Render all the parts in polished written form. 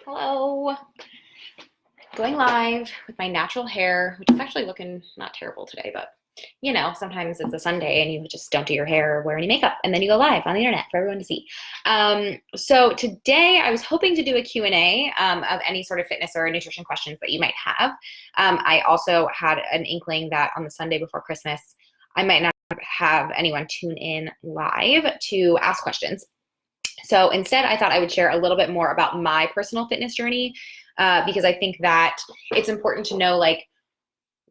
Hello. Going live with my natural hair, which is actually looking not terrible today, but sometimes it's a Sunday and you just don't do your hair or wear any makeup, and then you go live on the internet for everyone to see. So today I was hoping to do a Q&A of any sort of fitness or nutrition questions that you might have. I also had an inkling that on the Sunday before Christmas, I might not have anyone tune in live to ask questions. So instead, I thought I would share a little bit more about my personal fitness journey because I think that it's important to know like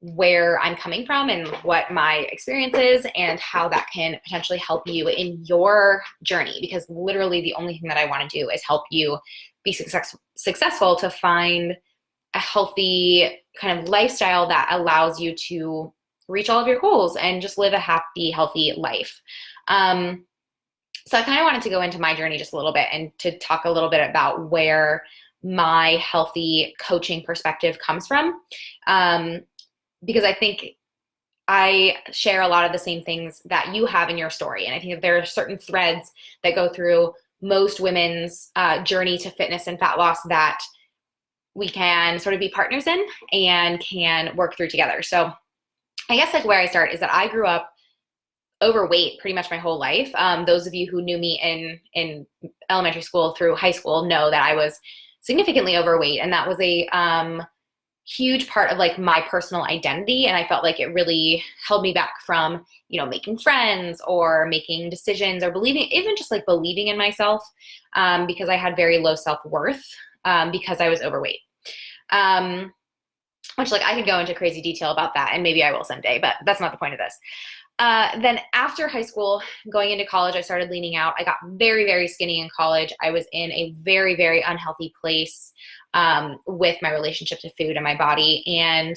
where I'm coming from and what my experience is and how that can potentially help you in your journey, because literally the only thing that I want to do is help you be successful to find a healthy kind of lifestyle that allows you to reach all of your goals and just live a happy, healthy life. So I kind of wanted to go into my journey just a little bit and to talk a little bit about where my healthy coaching perspective comes from. Because I think I share a lot of the same things that you have in your story. And I think that there are certain threads that go through most women's journey to fitness and fat loss that we can sort of be partners in and can work through together. So I guess like where I start is that I grew up overweight pretty much my whole life. Those of you who knew me in elementary school through high school know that I was significantly overweight, and that was a huge part of like my personal identity. And I felt like it really held me back from, making friends or making decisions or believing, even just like believing in myself, because I had very low self-worth because I was overweight. Which like I could go into crazy detail about that, and maybe I will someday, but that's not the point of this. Then after high school, going into college, I started leaning out. I got very, very skinny in college. I was in a very, very unhealthy place with my relationship to food and my body. And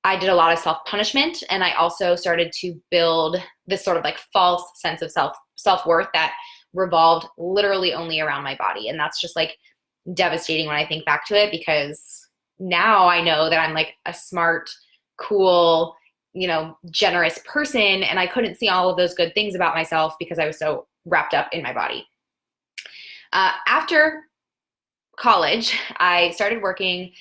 I did a lot of self-punishment. And I also started to build this sort of like false sense of self-worth that revolved literally only around my body. And that's just like devastating when I think back to it, because now I know that I'm like a smart, cool, generous person, and I couldn't see all of those good things about myself because I was so wrapped up in my body. After college, I started working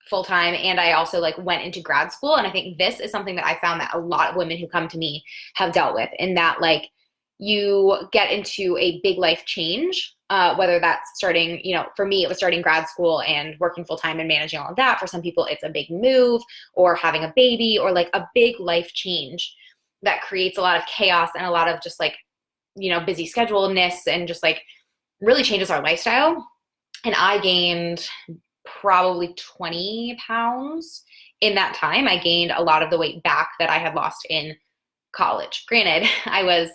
full-time, and I also like went into grad school. And I think this is something that I found that a lot of women who come to me have dealt with, in that like you get into a big life change, whether that's starting, for me, it was starting grad school and working full-time and managing all of that. For some people, it's a big move or having a baby or like a big life change that creates a lot of chaos and a lot of just like, busy scheduledness, and just like really changes our lifestyle. And I gained probably 20 pounds in that time. I gained a lot of the weight back that I had lost in college. Granted, I was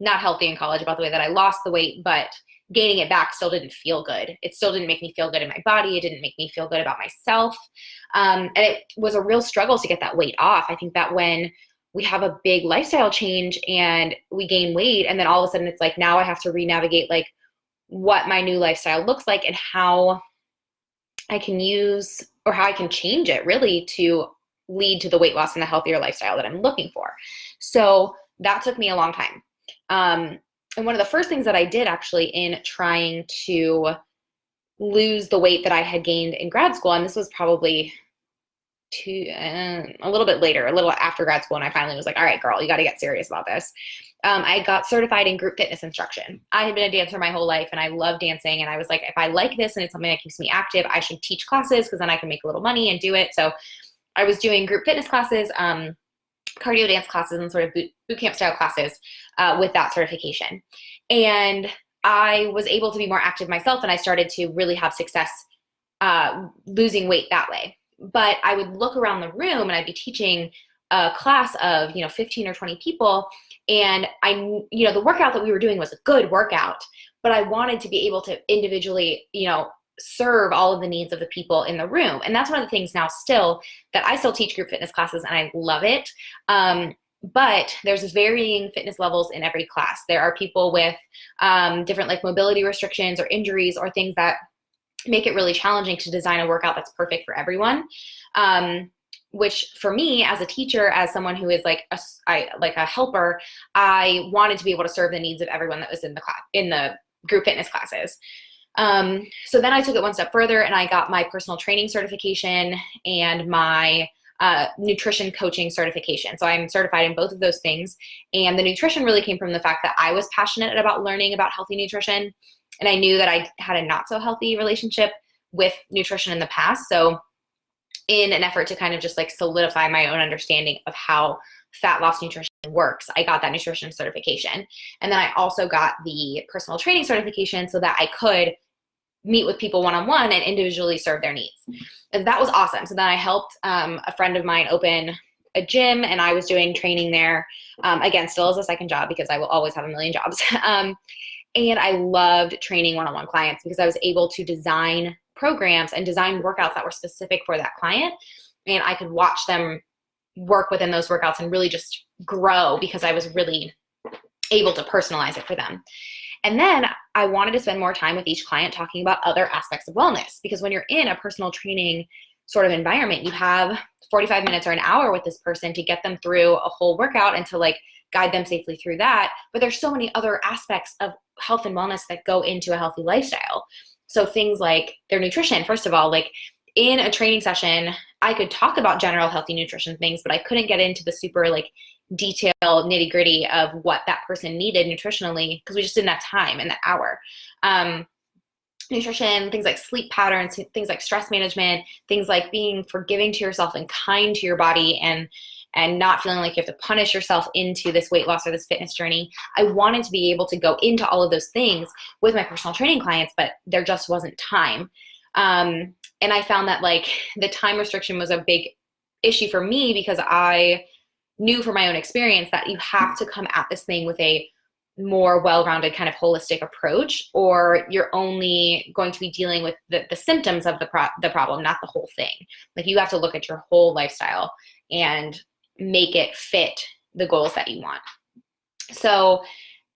not healthy in college about the way that I lost the weight, but gaining it back still didn't feel good. It still didn't make me feel good in my body. It didn't make me feel good about myself. And it was a real struggle to get that weight off. I think that when we have a big lifestyle change and we gain weight, and then all of a sudden it's like, now I have to re-navigate like what my new lifestyle looks like and how I can use, or how I can change it really to lead to the weight loss and the healthier lifestyle that I'm looking for. So that took me a long time. And one of the first things that I did actually in trying to lose the weight that I had gained in grad school, and this was probably a little bit later, a little after grad school, and I finally was like, all right, girl, you got to get serious about this. I got certified in group fitness instruction. I had been a dancer my whole life, and I love dancing. And I was like, if I like this and it's something that keeps me active, I should teach classes, because then I can make a little money and do it. So I was doing group fitness classes, cardio dance classes, and sort of boot camp style classes with that certification. And I was able to be more active myself, and I started to really have success losing weight that way. But I would look around the room, and I'd be teaching a class of 15 or 20 people, and the workout that we were doing was a good workout, but I wanted to be able to individually serve all of the needs of the people in the room. And that's one of the things now still that I still teach group fitness classes, and I love it. But there's varying fitness levels in every class. There are people with different like mobility restrictions or injuries or things that make it really challenging to design a workout that's perfect for everyone. Which for me as a teacher, as someone who is like a helper, I wanted to be able to serve the needs of everyone that was in the class, in the group fitness classes. So then I took it one step further and I got my personal training certification and my nutrition coaching certification. So I'm certified in both of those things. And the nutrition really came from the fact that I was passionate about learning about healthy nutrition. And I knew that I had a not so healthy relationship with nutrition in the past. So in an effort to kind of just like solidify my own understanding of how fat loss nutrition works, I got that nutrition certification. And then I also got the personal training certification so that I could meet with people one-on-one and individually serve their needs. And that was awesome. So then I helped a friend of mine open a gym, and I was doing training there. Again, still as a second job because I will always have a million jobs. And I loved training one-on-one clients because I was able to design programs and design workouts that were specific for that client. And I could watch them work within those workouts and really just grow because I was really able to personalize it for them. And then I wanted to spend more time with each client talking about other aspects of wellness, because when you're in a personal training sort of environment, you have 45 minutes or an hour with this person to get them through a whole workout and to like guide them safely through that. But there's so many other aspects of health and wellness that go into a healthy lifestyle. So things like their nutrition, first of all, like in a training session, I could talk about general healthy nutrition things, but I couldn't get into the super like detailed nitty gritty of what that person needed nutritionally because we just didn't have time in that hour. Nutrition, things like sleep patterns, things like stress management, things like being forgiving to yourself and kind to your body and not feeling like you have to punish yourself into this weight loss or this fitness journey. I wanted to be able to go into all of those things with my personal training clients, but there just wasn't time. And I found that like the time restriction was a big issue for me because I knew from my own experience that you have to come at this thing with a more well-rounded kind of holistic approach, or you're only going to be dealing with the symptoms of the problem, not the whole thing. Like you have to look at your whole lifestyle and make it fit the goals that you want. So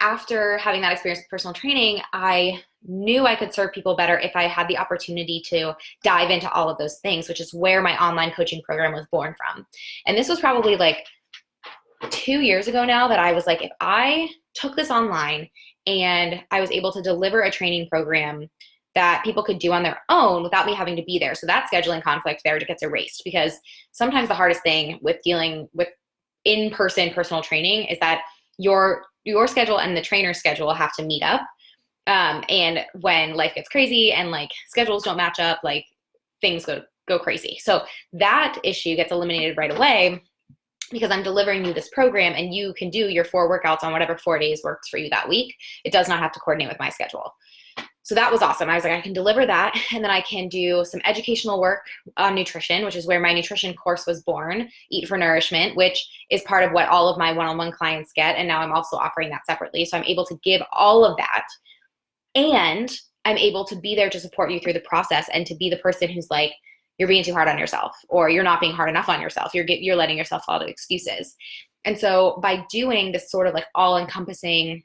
after having that experience with personal training, I knew I could serve people better if I had the opportunity to dive into all of those things, which is where my online coaching program was born from. And this was probably like 2 years ago now that I was like, if I took this online and I was able to deliver a training program that people could do on their own without me having to be there. So that scheduling conflict there gets erased, because sometimes the hardest thing with dealing with in-person personal training is that your schedule and the trainer's schedule have to meet up. And when life gets crazy and like schedules don't match up, like things go crazy. So that issue gets eliminated right away because I'm delivering you this program and you can do your 4 workouts on whatever 4 days works for you that week. It does not have to coordinate with my schedule. So that was awesome. I was like, I can deliver that. And then I can do some educational work on nutrition, which is where my nutrition course was born, Eat for Nourishment, which is part of what all of my one-on-one clients get. And now I'm also offering that separately. So I'm able to give all of that. And I'm able to be there to support you through the process and to be the person who's like, you're being too hard on yourself, or you're not being hard enough on yourself. You're letting yourself fall to excuses. And so by doing this sort of like all-encompassing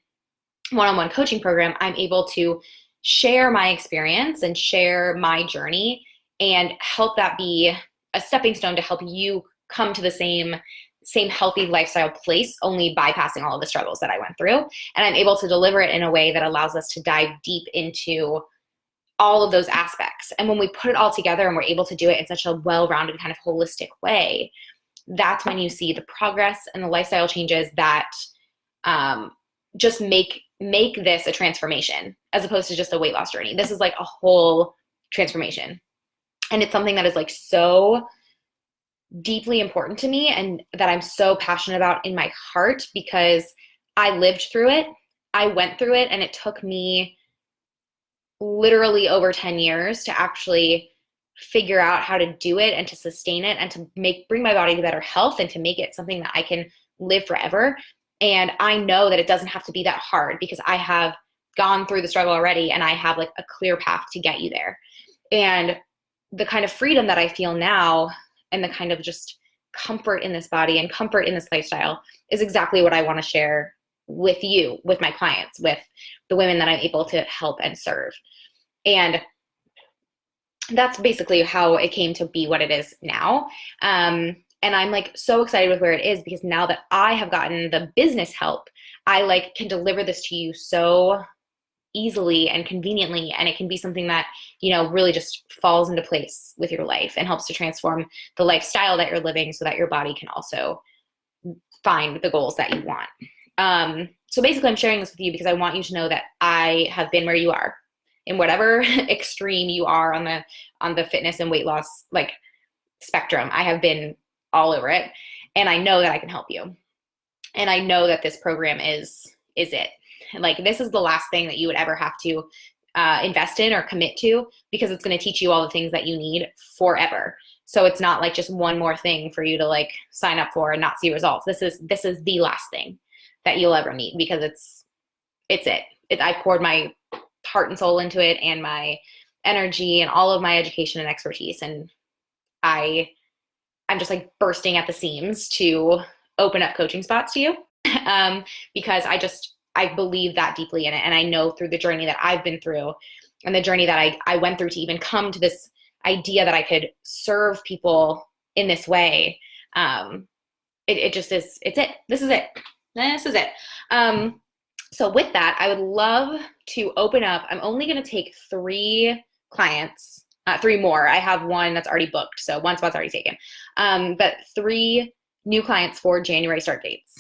one-on-one coaching program, I'm able to share my experience and share my journey and help that be a stepping stone to help you come to the same healthy lifestyle place, only bypassing all of the struggles that I went through. And I'm able to deliver it in a way that allows us to dive deep into all of those aspects. And when we put it all together and we're able to do it in such a well-rounded kind of holistic way, that's when you see the progress and the lifestyle changes that just make this a transformation as opposed to just a weight loss journey. This is like a whole transformation. And it's something that is like so deeply important to me and that I'm so passionate about in my heart because I lived through it. I went through it, and it took me literally over 10 years to actually figure out how to do it and to sustain it and to bring my body to better health and to make it something that I can live forever. And I know that it doesn't have to be that hard because I have gone through the struggle already and I have like a clear path to get you there. And the kind of freedom that I feel now and the kind of just comfort in this body and comfort in this lifestyle is exactly what I want to share with you, with my clients, with the women that I'm able to help and serve. And that's basically how it came to be what it is now. And I'm like so excited with where it is because now that I have gotten the business help, I like can deliver this to you so easily and conveniently, and it can be something that, really just falls into place with your life and helps to transform the lifestyle that you're living so that your body can also find the goals that you want. So basically I'm sharing this with you because I want you to know that I have been where you are in whatever extreme you are on the fitness and weight loss like spectrum. I have been all over it, and I know that I can help you. And I know that this program is it. Like, this is the last thing that you would ever have to invest in or commit to, because it's going to teach you all the things that you need forever. So it's not like just one more thing for you to like sign up for and not see results. This is the last thing that you'll ever need, because it's it. I poured my heart and soul into it, and my energy and all of my education and expertise. And I'm just like bursting at the seams to open up coaching spots to you, because I believe that deeply in it. And I know through the journey that I've been through, and the journey that I went through to even come to this idea that I could serve people in this way. It just is, it's it. This is it. So with that, I would love to open up. I'm only going to take 3 clients, 3 more. I have one that's already booked, so one spot's already taken. But 3 new clients for January start dates.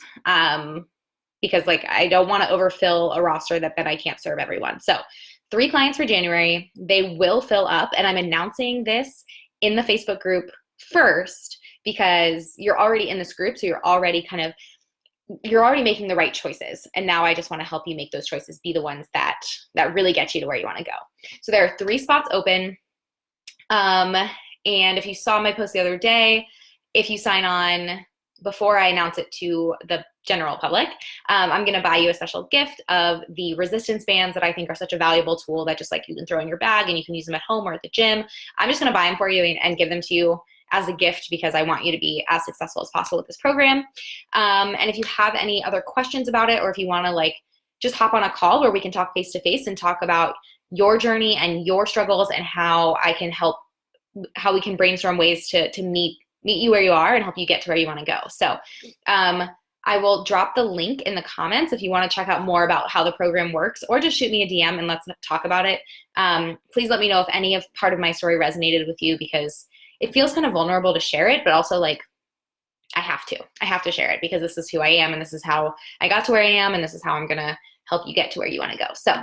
Because like, I don't want to overfill a roster that I can't serve everyone. So 3 clients for January, they will fill up, and I'm announcing this in the Facebook group first, because you're already in this group. So you're already making the right choices. And now I just want to help you make those choices be the ones that really get you to where you want to go. So there are 3 spots open. And if you saw my post the other day, if you sign on before I announce it to the general public, I'm going to buy you a special gift of the resistance bands that I think are such a valuable tool that just like you can throw in your bag and you can use them at home or at the gym. I'm just going to buy them for you and give them to you as a gift, because I want you to be as successful as possible with this program. And if you have any other questions about it, or if you want to like just hop on a call where we can talk face to face and talk about your journey and your struggles, and how I can help, how we can brainstorm ways to meet you where you are and help you get to where you want to go. So I will drop the link in the comments if you want to check out more about how the program works, or just shoot me a DM and let's talk about it. Please let me know if any of part of my story resonated with you, because it feels kind of vulnerable to share it, but also like I have to share it, because this is who I am, and this is how I got to where I am, and this is how I'm going to help you get to where you want to go. So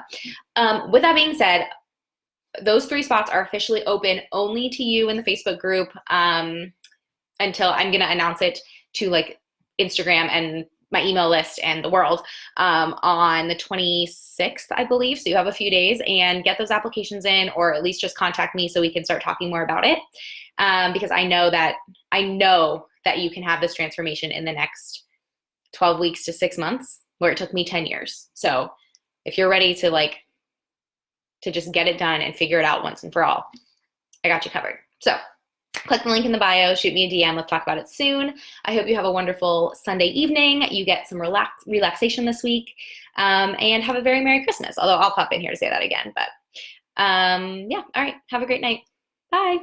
with that being said, those 3 spots are officially open only to you in the Facebook group until I'm going to announce it to like Instagram and my email list and the world on the 26th, I believe. So you have a few days, and get those applications in, or at least just contact me so we can start talking more about it. Because I know that you can have this transformation in the next 12 weeks to 6 months, where it took me 10 years. So if you're ready to just get it done and figure it out once and for all, I got you covered. So click the link in the bio, shoot me a DM, let's talk about it soon. I hope you have a wonderful Sunday evening. You get some relaxation this week, and have a very Merry Christmas. Although I'll pop in here to say that again, but yeah, all right, have a great night. Bye.